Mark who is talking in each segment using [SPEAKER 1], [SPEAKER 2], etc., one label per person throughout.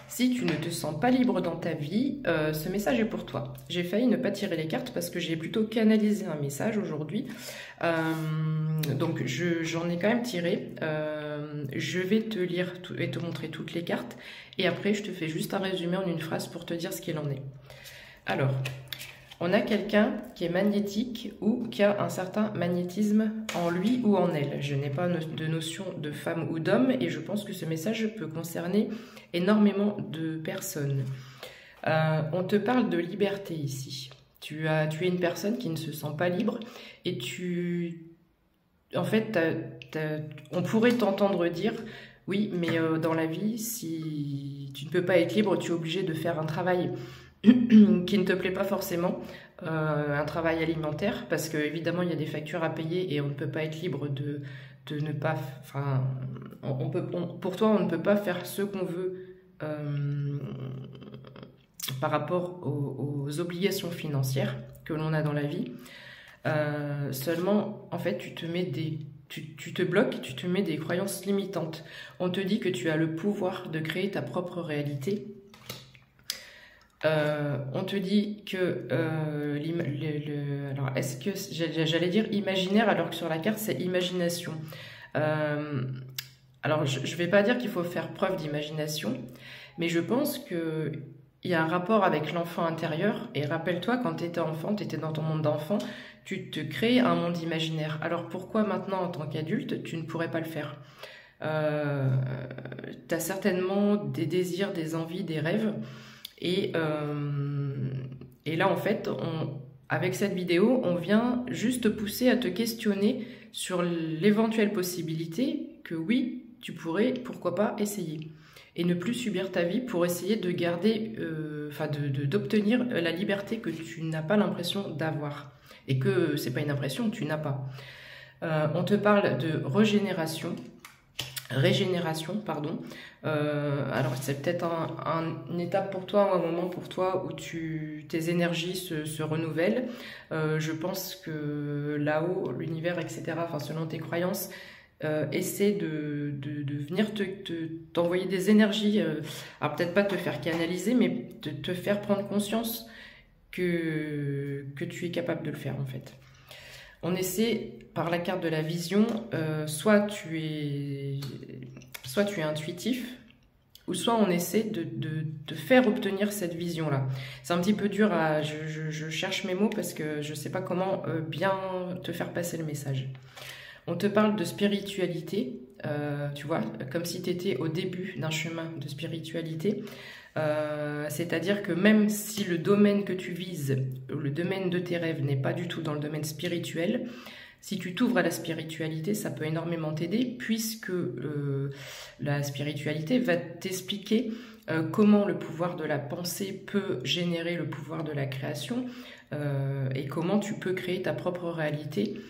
[SPEAKER 1] Si tu ne te sens pas libre dans ta vie, ce message est pour toi. J'ai failli ne pas tirer les cartes parce que j'ai plutôt canalisé un message aujourd'hui. Donc j'en ai quand même tiré. Je vais te lire et te montrer toutes les cartes. Et après, je te fais juste un résumé en une phrase pour te dire ce qu'il en est. Alors, on a quelqu'un qui est magnétique ou qui a un certain magnétisme en lui ou en elle. Je n'ai pas de notion de femme ou d'homme et je pense que ce message peut concerner énormément de personnes. On te parle de liberté ici. Tu es une personne qui ne se sent pas libre et en fait, on pourrait t'entendre dire « Oui, mais dans la vie, si tu ne peux pas être libre, tu es obligé de faire un travail qui ne te plaît pas forcément, un travail alimentaire, parce que évidemment il y a des factures à payer et on ne peut pas être libre de ne pas... Enfin, pour toi, on ne peut pas faire ce qu'on veut par rapport aux obligations financières que l'on a dans la vie. Seulement, en fait, tu te bloques, tu te mets des croyances limitantes. On te dit que tu as le pouvoir de créer ta propre réalité. On te dit que alors est-ce que j'allais dire imaginaire alors que sur la carte c'est imagination. Alors je vais pas dire qu'il faut faire preuve d'imagination, mais je pense que il y a un rapport avec l'enfant intérieur. Et rappelle-toi, quand tu étais enfant, tu étais dans ton monde d'enfant, tu te crées un monde imaginaire. Alors pourquoi maintenant en tant qu'adulte tu ne pourrais pas le faire? Tu as certainement des désirs, des envies, des rêves. Et là, en fait, avec cette vidéo, on vient juste pousser à te questionner sur l'éventuelle possibilité que oui, tu pourrais, pourquoi pas, essayer. Et ne plus subir ta vie pour essayer de garder, d'obtenir la liberté que tu n'as pas l'impression d'avoir. Et que c'est pas une impression, tu n'as pas. On te parle de régénération, pardon. Alors c'est peut-être une étape pour toi, un moment pour toi où tes énergies se renouvellent. Je pense que là-haut, l'univers, etc., enfin selon tes croyances, essaie de venir t'envoyer des énergies, alors peut-être pas te faire canaliser, mais te faire prendre conscience que tu es capable de le faire en fait. On essaie, par la carte de la vision, soit tu es intuitif, ou soit on essaie de faire obtenir cette vision-là. C'est un petit peu dur je cherche mes mots parce que je ne sais pas comment bien te faire passer le message. On te parle de spiritualité, tu vois, comme si tu étais au début d'un chemin de spiritualité. C'est-à-dire que même si le domaine que tu vises, le domaine de tes rêves n'est pas du tout dans le domaine spirituel, si tu t'ouvres à la spiritualité, ça peut énormément t'aider puisque la spiritualité va t'expliquer comment le pouvoir de la pensée peut générer le pouvoir de la création et comment tu peux créer ta propre réalité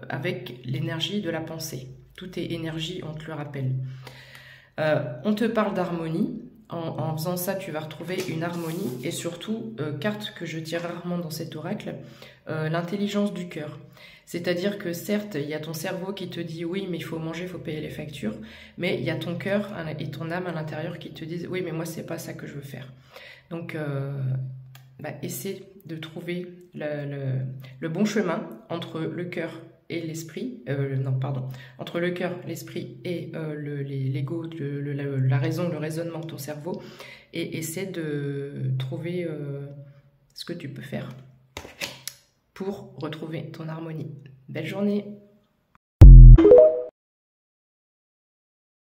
[SPEAKER 1] avec l'énergie de la pensée. Tout est énergie, on te le rappelle. On te parle d'harmonie. En faisant ça, tu vas retrouver une harmonie et surtout, carte que je tire rarement dans cet oracle, l'intelligence du cœur. C'est-à-dire que certes, il y a ton cerveau qui te dit oui, mais il faut manger, il faut payer les factures, mais il y a ton cœur et ton âme à l'intérieur qui te disent oui, mais moi, c'est pas ça que je veux faire. Donc, essaie de trouver le bon chemin entre le cœur et l'esprit, entre le cœur, l'esprit et l'ego, la raison, le raisonnement de ton cerveau, et essaie de trouver ce que tu peux faire pour retrouver ton harmonie. Belle journée!